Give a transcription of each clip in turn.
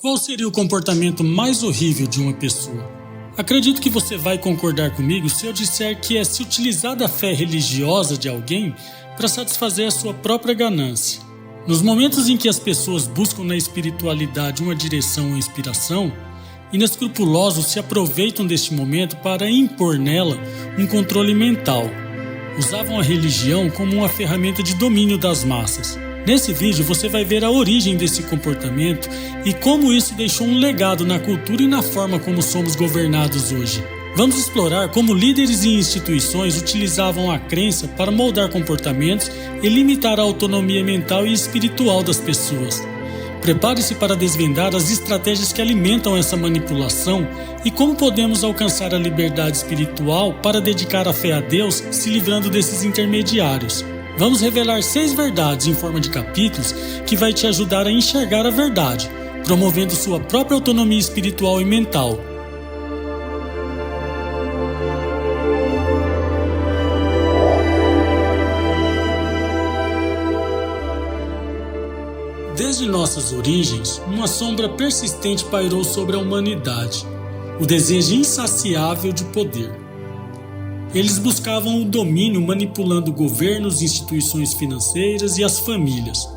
Qual seria o comportamento mais horrível de uma pessoa? Acredito que você vai concordar comigo se eu disser que é se utilizar da fé religiosa de alguém para satisfazer a sua própria ganância. Nos momentos em que as pessoas buscam na espiritualidade uma direção ou inspiração, inescrupulosos se aproveitam deste momento para impor nela um controle mental. Usavam a religião como uma ferramenta de domínio das massas. Nesse vídeo você vai ver a origem desse comportamento e como isso deixou um legado na cultura e na forma como somos governados hoje. Vamos explorar como líderes e instituições utilizavam a crença para moldar comportamentos e limitar a autonomia mental e espiritual das pessoas. Prepare-se para desvendar as estratégias que alimentam essa manipulação e como podemos alcançar a liberdade espiritual para dedicar a fé a Deus, se livrando desses intermediários. Vamos revelar 6 verdades em forma de capítulos que vai te ajudar a enxergar a verdade, promovendo sua própria autonomia espiritual e mental. Desde nossas origens, uma sombra persistente pairou sobre a humanidade, o desejo insaciável de poder. Eles buscavam o domínio manipulando governos, instituições financeiras e as famílias.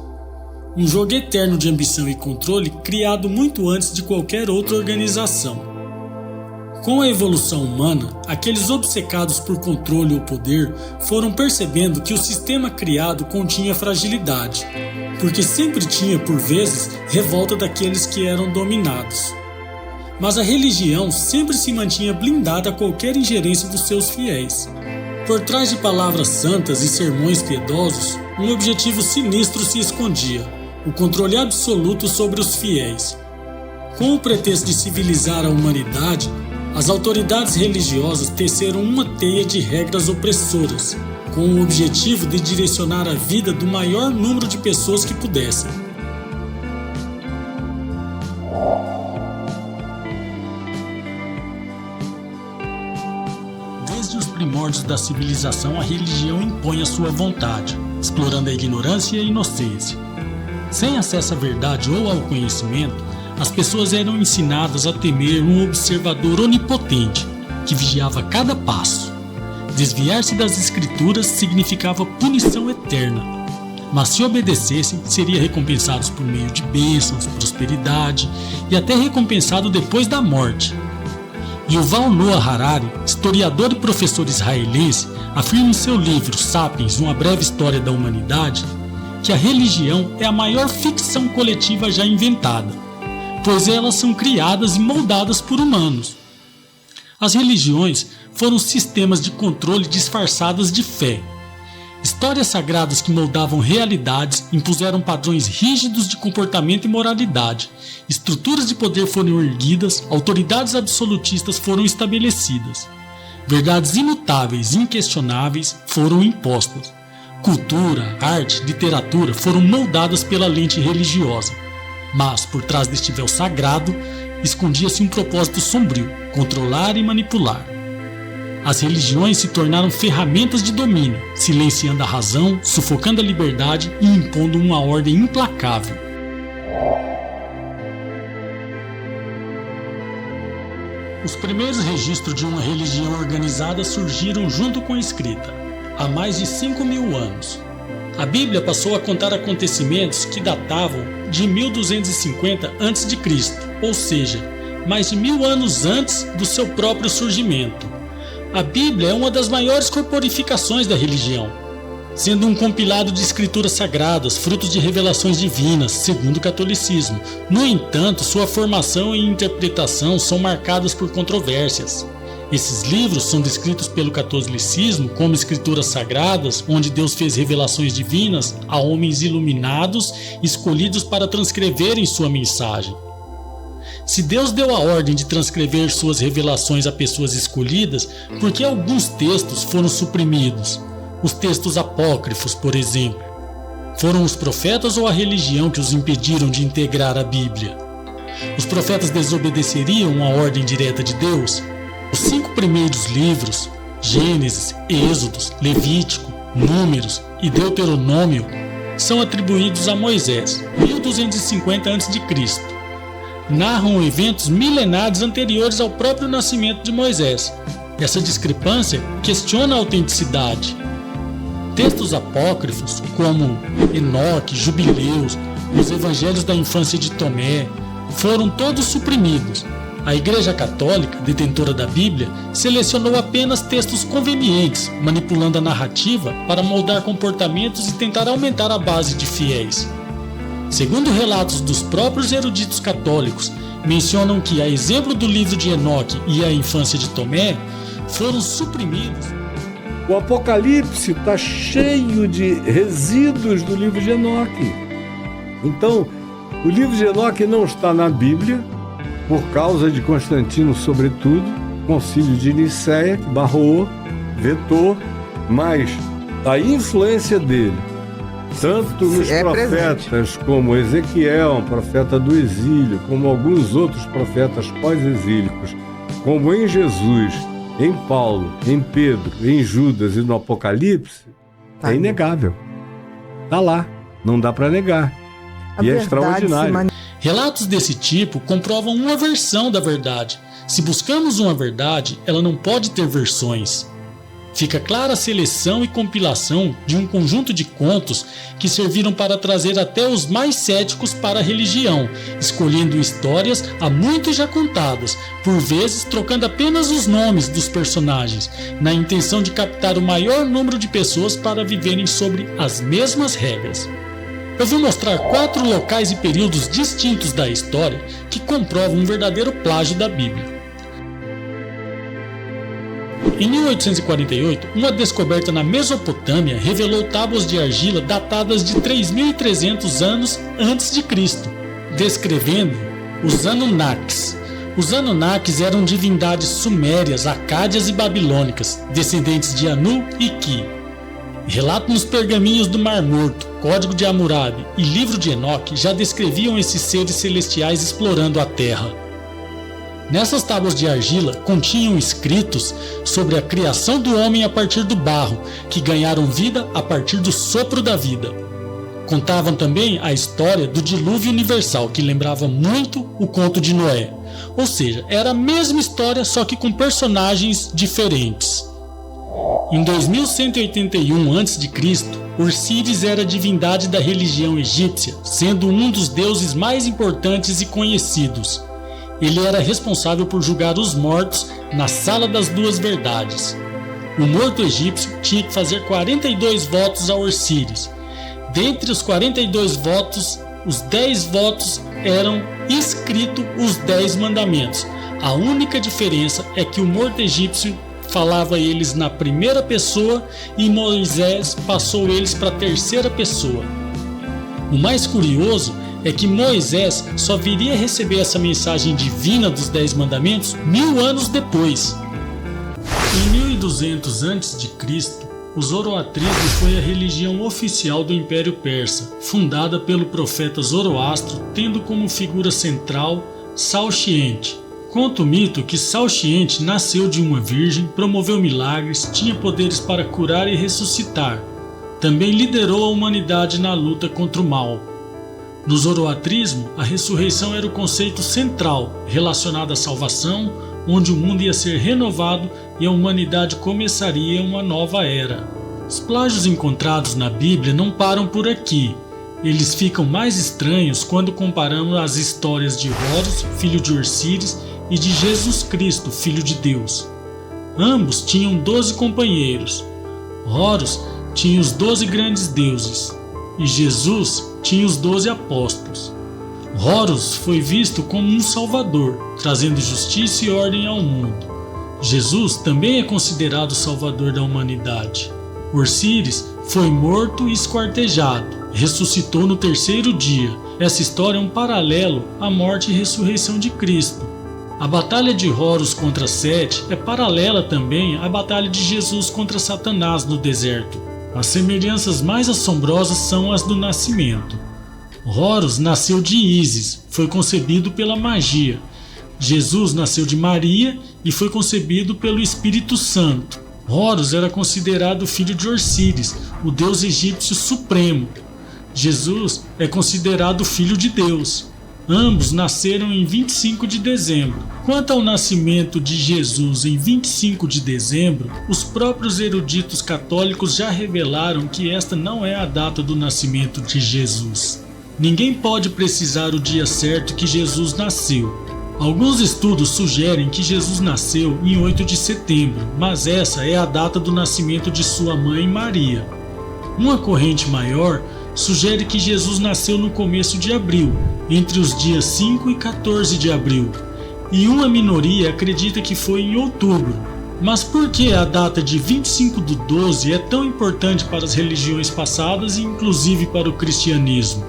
Um jogo eterno de ambição e controle criado muito antes de qualquer outra organização. Com a evolução humana, aqueles obcecados por controle ou poder foram percebendo que o sistema criado continha fragilidade, porque sempre tinha, por vezes, revolta daqueles que eram dominados. Mas a religião sempre se mantinha blindada a qualquer ingerência dos seus fiéis. Por trás de palavras santas e sermões piedosos, um objetivo sinistro se escondia: o controle absoluto sobre os fiéis. Com o pretexto de civilizar a humanidade, as autoridades religiosas teceram uma teia de regras opressoras, com o objetivo de direcionar a vida do maior número de pessoas que pudessem. Desde os primórdios da civilização, a religião impõe a sua vontade, explorando a ignorância e a inocência. Sem acesso à verdade ou ao conhecimento, as pessoas eram ensinadas a temer um observador onipotente, que vigiava cada passo. Desviar-se das escrituras significava punição eterna, mas se obedecessem, seriam recompensados por meio de bênçãos, prosperidade e até recompensado depois da morte. Yuval Noah Harari, historiador e professor israelense, afirma em seu livro Sapiens, Uma Breve História da Humanidade, que a religião é a maior ficção coletiva já inventada, pois elas são criadas e moldadas por humanos. As religiões foram sistemas de controle disfarçadas de fé. Histórias sagradas que moldavam realidades, impuseram padrões rígidos de comportamento e moralidade. Estruturas de poder foram erguidas, autoridades absolutistas foram estabelecidas. Verdades imutáveis e inquestionáveis foram impostas. Cultura, arte, literatura foram moldadas pela lente religiosa. Mas, por trás deste véu sagrado, escondia-se um propósito sombrio: controlar e manipular. As religiões se tornaram ferramentas de domínio, silenciando a razão, sufocando a liberdade e impondo uma ordem implacável. Os primeiros registros de uma religião organizada surgiram junto com a escrita, há mais de 5.000 anos. A Bíblia passou a contar acontecimentos que datavam de 1250 a.C., ou seja, mais de 1000 anos antes do seu próprio surgimento. A Bíblia é uma das maiores corporificações da religião, sendo um compilado de escrituras sagradas, frutos de revelações divinas, segundo o catolicismo. No entanto, sua formação e interpretação são marcadas por controvérsias. Esses livros são descritos pelo catolicismo como escrituras sagradas, onde Deus fez revelações divinas a homens iluminados, escolhidos para transcreverem sua mensagem. Se Deus deu a ordem de transcrever suas revelações a pessoas escolhidas, por que alguns textos foram suprimidos? Os textos apócrifos, por exemplo. Foram os profetas ou a religião que os impediram de integrar a Bíblia? Os profetas desobedeceriam a ordem direta de Deus? Os 5 primeiros livros, Gênesis, Êxodos, Levítico, Números e Deuteronômio, são atribuídos a Moisés, 1250 a.C. narram eventos milenares anteriores ao próprio nascimento de Moisés. Essa discrepância questiona a autenticidade. Textos apócrifos, como Enoque, Jubileus, os evangelhos da infância de Tomé, foram todos suprimidos. A Igreja Católica, detentora da Bíblia, selecionou apenas textos convenientes, manipulando a narrativa para moldar comportamentos e tentar aumentar a base de fiéis. Segundo relatos dos próprios eruditos católicos, mencionam que, a exemplo do livro de Enoque e a infância de Tomé, foram suprimidos. O Apocalipse está cheio de resíduos do livro de Enoque. Então, o livro de Enoque não está na Bíblia, por causa de Constantino, sobretudo, Concílio de Nicéia, que barrou, vetou, mas a influência dele, tanto nos profetas presente, como Ezequiel, profeta do exílio, como alguns outros profetas pós-exílicos, como em Jesus, em Paulo, em Pedro, em Judas e no Apocalipse, é inegável. Está lá, não dá para negar. E é extraordinário. Relatos desse tipo comprovam uma versão da verdade. Se buscamos uma verdade, ela não pode ter versões. Fica clara a seleção e compilação de um conjunto de contos que serviram para trazer até os mais céticos para a religião, escolhendo histórias há muito já contadas, por vezes trocando apenas os nomes dos personagens, na intenção de captar o maior número de pessoas para viverem sobre as mesmas regras. Eu vou mostrar 4 locais e períodos distintos da história que comprovam um verdadeiro plágio da Bíblia. Em 1848, uma descoberta na Mesopotâmia revelou tábuas de argila datadas de 3.300 anos antes de Cristo, descrevendo os Anunnakis. Os Anunnakis eram divindades sumérias, acádias e babilônicas, descendentes de Anu e Ki. Relatos nos pergaminhos do Mar Morto, Código de Hammurabi e Livro de Enoque já descreviam esses seres celestiais explorando a Terra. Nessas tábuas de argila continham escritos sobre a criação do homem a partir do barro, que ganharam vida a partir do sopro da vida. Contavam também a história do dilúvio universal, que lembrava muito o conto de Noé. Ou seja, era a mesma história, só que com personagens diferentes. Em 2181 a.C., Osíris era a divindade da religião egípcia, sendo um dos deuses mais importantes e conhecidos. Ele era responsável por julgar os mortos na Sala das Duas Verdades. O morto egípcio tinha que fazer 42 votos a Osíris. Dentre os 42 votos, os 10 votos eram escritos os 10 mandamentos. A única diferença é que o morto egípcio falava eles na primeira pessoa e Moisés passou eles para a terceira pessoa. O mais curioso é que Moisés só viria a receber essa mensagem divina dos 10 mandamentos 1000 anos depois. Em 1200 a.C., o zoroatrismo foi a religião oficial do Império Persa, fundada pelo profeta Zoroastro, tendo como figura central Saoshyant. Conta o mito que Saoshyant nasceu de uma virgem, promoveu milagres, tinha poderes para curar e ressuscitar. Também liderou a humanidade na luta contra o mal. No zoroatrismo, a ressurreição era o conceito central, relacionado à salvação, onde o mundo ia ser renovado e a humanidade começaria uma nova era. Os plágios encontrados na Bíblia não param por aqui. Eles ficam mais estranhos quando comparamos as histórias de Horus, filho de Osíris, e de Jesus Cristo, Filho de Deus. Ambos tinham 12 companheiros. Horus tinha os 12 grandes deuses e Jesus tinha os 12 apóstolos. Horus foi visto como um salvador, trazendo justiça e ordem ao mundo. Jesus também é considerado o salvador da humanidade. Osíris foi morto e esquartejado, ressuscitou no terceiro dia. Essa história é um paralelo à morte e ressurreição de Cristo. A batalha de Horus contra Sete é paralela também à batalha de Jesus contra Satanás no deserto. As semelhanças mais assombrosas são as do nascimento. Horus nasceu de Ísis, foi concebido pela magia. Jesus nasceu de Maria e foi concebido pelo Espírito Santo. Horus era considerado filho de Osíris, o deus egípcio supremo. Jesus é considerado filho de Deus. Ambos nasceram em 25 de dezembro. Quanto ao nascimento de Jesus em 25 de dezembro, os próprios eruditos católicos já revelaram que esta não é a data do nascimento de Jesus. Ninguém pode precisar o dia certo que Jesus nasceu. Alguns estudos sugerem que Jesus nasceu em 8 de setembro, mas essa é a data do nascimento de sua mãe Maria. Uma corrente maior sugere que Jesus nasceu no começo de abril, entre os dias 5 e 14 de abril, e uma minoria acredita que foi em outubro. Mas por que a data de 25/12 é tão importante para as religiões passadas e inclusive para o cristianismo?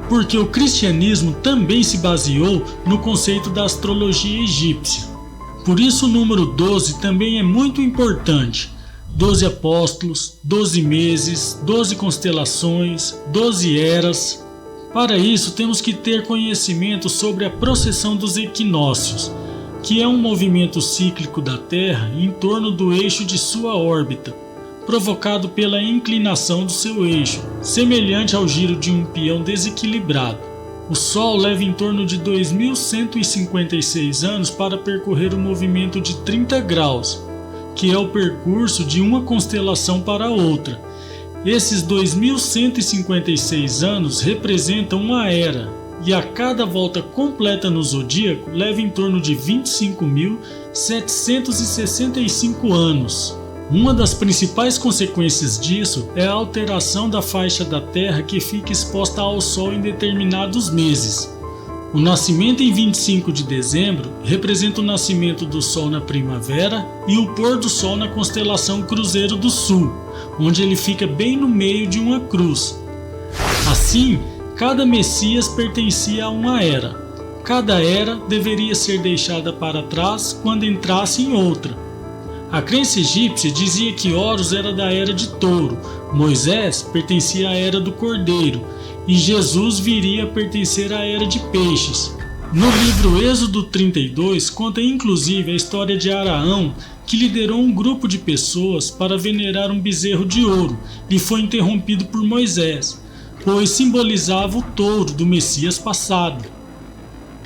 Porque o cristianismo também se baseou no conceito da astrologia egípcia. Por isso o número 12 também é muito importante. 12 apóstolos, 12 meses, 12 constelações, 12 eras. Para isso temos que ter conhecimento sobre a precessão dos equinócios, que é um movimento cíclico da Terra em torno do eixo de sua órbita, provocado pela inclinação do seu eixo, semelhante ao giro de um peão desequilibrado. O Sol leva em torno de 2.156 anos para percorrer o movimento de 30 graus, que é o percurso de uma constelação para outra. Esses 2.156 anos representam uma era, e a cada volta completa no zodíaco leva em torno de 25.765 anos. Uma das principais consequências disso é a alteração da faixa da Terra que fica exposta ao Sol em determinados meses. O nascimento em 25 de dezembro representa o nascimento do Sol na primavera e o pôr do Sol na constelação Cruzeiro do Sul, onde ele fica bem no meio de uma cruz. Assim, cada Messias pertencia a uma era. Cada era deveria ser deixada para trás quando entrasse em outra. A crença egípcia dizia que Horus era da era de Touro, Moisés pertencia à era do Cordeiro e Jesus viria a pertencer à era de Peixes. No livro Êxodo 32 conta inclusive a história de Araão, que liderou um grupo de pessoas para venerar um bezerro de ouro e foi interrompido por Moisés, pois simbolizava o touro do Messias passado.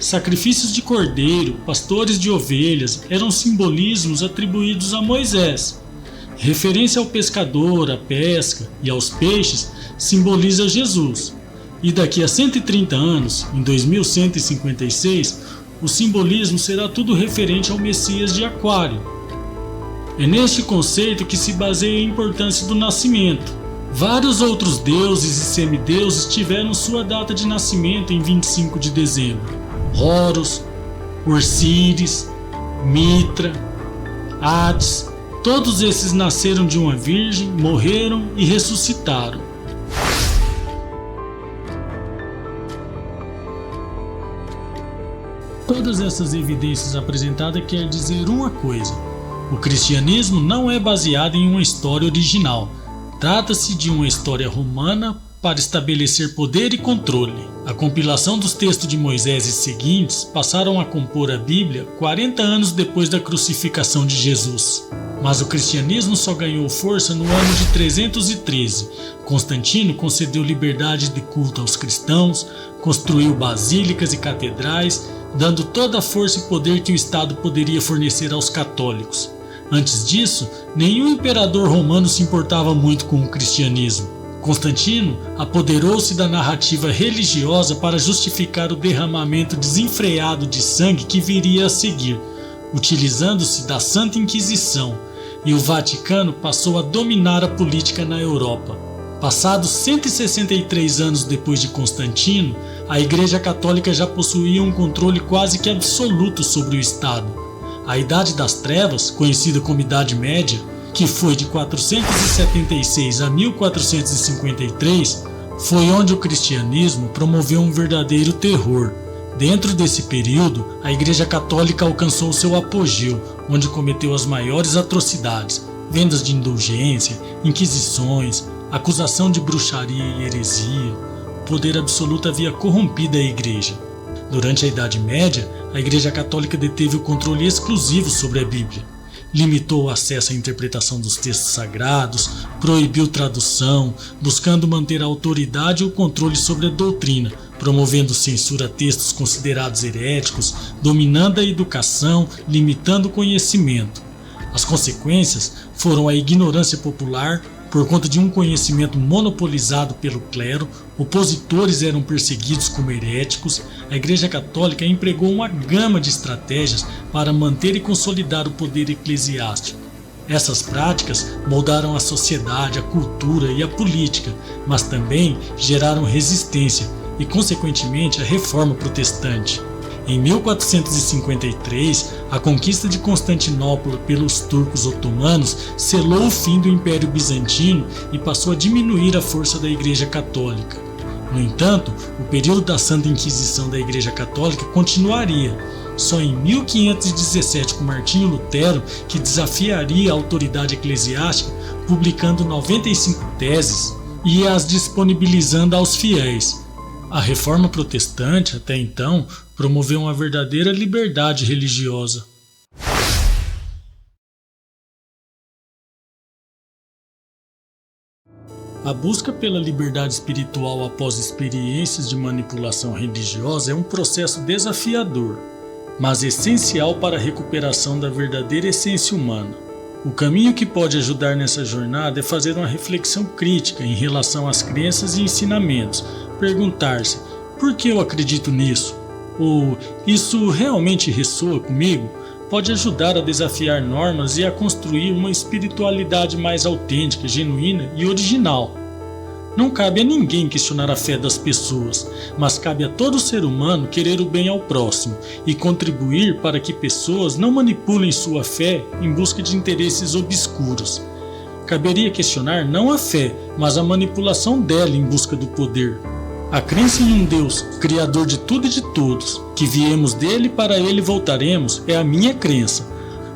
Sacrifícios de cordeiro, pastores de ovelhas eram simbolismos atribuídos a Moisés. Referência ao pescador, à pesca e aos peixes simboliza Jesus. E daqui a 130 anos, em 2156, o simbolismo será tudo referente ao Messias de Aquário. É neste conceito que se baseia a importância do nascimento. Vários outros deuses e semideuses tiveram sua data de nascimento em 25 de dezembro. Horus, Osíris, Mitra, Hades, todos esses nasceram de uma virgem, morreram e ressuscitaram. Todas essas evidências apresentadas quer dizer uma coisa: o cristianismo não é baseado em uma história original. Trata-se de uma história romana para estabelecer poder e controle. A compilação dos textos de Moisés e seguintes passaram a compor a Bíblia 40 anos depois da crucificação de Jesus. Mas o cristianismo só ganhou força no ano de 313. Constantino concedeu liberdade de culto aos cristãos, construiu basílicas e catedrais, dando toda a força e poder que o Estado poderia fornecer aos católicos. Antes disso, nenhum imperador romano se importava muito com o cristianismo. Constantino apoderou-se da narrativa religiosa para justificar o derramamento desenfreado de sangue que viria a seguir, utilizando-se da Santa Inquisição, e o Vaticano passou a dominar a política na Europa. Passados 163 anos depois de Constantino, a Igreja Católica já possuía um controle quase que absoluto sobre o Estado. A Idade das Trevas, conhecida como Idade Média, que foi de 476 a 1453, foi onde o cristianismo promoveu um verdadeiro terror. Dentro desse período, a Igreja Católica alcançou seu apogeu, onde cometeu as maiores atrocidades, vendas de indulgência, inquisições, acusação de bruxaria e heresia. O poder absoluto havia corrompido a Igreja. Durante a Idade Média, a Igreja Católica deteve o controle exclusivo sobre a Bíblia. Limitou o acesso à interpretação dos textos sagrados, proibiu tradução, buscando manter a autoridade e o controle sobre a doutrina, promovendo censura a textos considerados heréticos, dominando a educação, limitando o conhecimento. As consequências foram a ignorância popular. Por conta de um conhecimento monopolizado pelo clero, opositores eram perseguidos como heréticos. A Igreja Católica empregou uma gama de estratégias para manter e consolidar o poder eclesiástico. Essas práticas moldaram a sociedade, a cultura e a política, mas também geraram resistência e, consequentemente, a Reforma Protestante. Em 1453, a conquista de Constantinopla pelos turcos otomanos selou o fim do Império Bizantino e passou a diminuir a força da Igreja Católica. No entanto, o período da Santa Inquisição da Igreja Católica continuaria. Só em 1517, com Martinho Lutero, que desafiaria a autoridade eclesiástica, publicando 95 teses e as disponibilizando aos fiéis. A Reforma Protestante, até então, promoveu uma verdadeira liberdade religiosa. A busca pela liberdade espiritual após experiências de manipulação religiosa é um processo desafiador, mas essencial para a recuperação da verdadeira essência humana. O caminho que pode ajudar nessa jornada é fazer uma reflexão crítica em relação às crenças e ensinamentos, perguntar-se: por que eu acredito nisso? Ou isso realmente ressoa comigo? Pode ajudar a desafiar normas e a construir uma espiritualidade mais autêntica, genuína e original. Não cabe a ninguém questionar a fé das pessoas, mas cabe a todo ser humano querer o bem ao próximo e contribuir para que pessoas não manipulem sua fé em busca de interesses obscuros. Caberia questionar não a fé, mas a manipulação dela em busca do poder. A crença em um Deus, Criador de tudo e de todos, que viemos dele e para ele voltaremos, é a minha crença.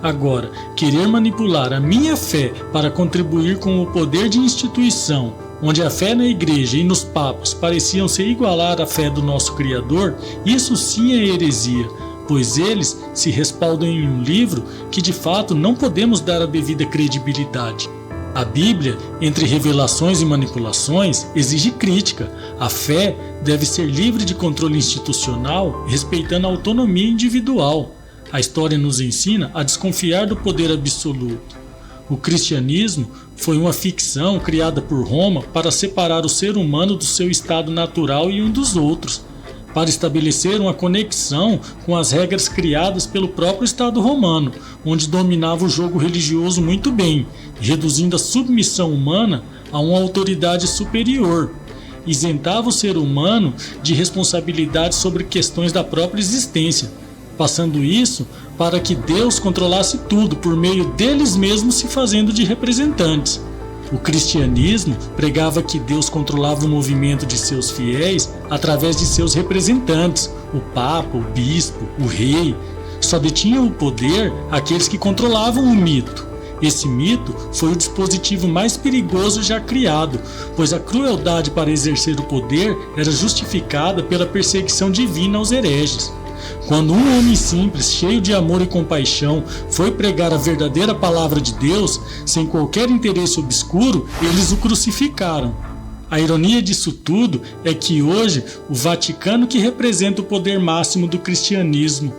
Agora, querer manipular a minha fé para contribuir com o poder de instituição, onde a fé na igreja e nos papas pareciam se igualar à fé do nosso Criador, isso sim é heresia, pois eles se respaldam em um livro que de fato não podemos dar a devida credibilidade. A Bíblia, entre revelações e manipulações, exige crítica. A fé deve ser livre de controle institucional, respeitando a autonomia individual. A história nos ensina a desconfiar do poder absoluto. O cristianismo foi uma ficção criada por Roma para separar o ser humano do seu estado natural e um dos outros, para estabelecer uma conexão com as regras criadas pelo próprio Estado romano, onde dominava o jogo religioso muito bem, reduzindo a submissão humana a uma autoridade superior. Isentava o ser humano de responsabilidade sobre questões da própria existência, passando isso para que Deus controlasse tudo por meio deles mesmos se fazendo de representantes. O cristianismo pregava que Deus controlava o movimento de seus fiéis através de seus representantes, o Papa, o Bispo, o Rei. Só detinham o poder aqueles que controlavam o mito. Esse mito foi o dispositivo mais perigoso já criado, pois a crueldade para exercer o poder era justificada pela perseguição divina aos hereges. Quando um homem simples, cheio de amor e compaixão, foi pregar a verdadeira palavra de Deus, sem qualquer interesse obscuro, eles o crucificaram. A ironia disso tudo é que hoje o Vaticano que representa o poder máximo do cristianismo.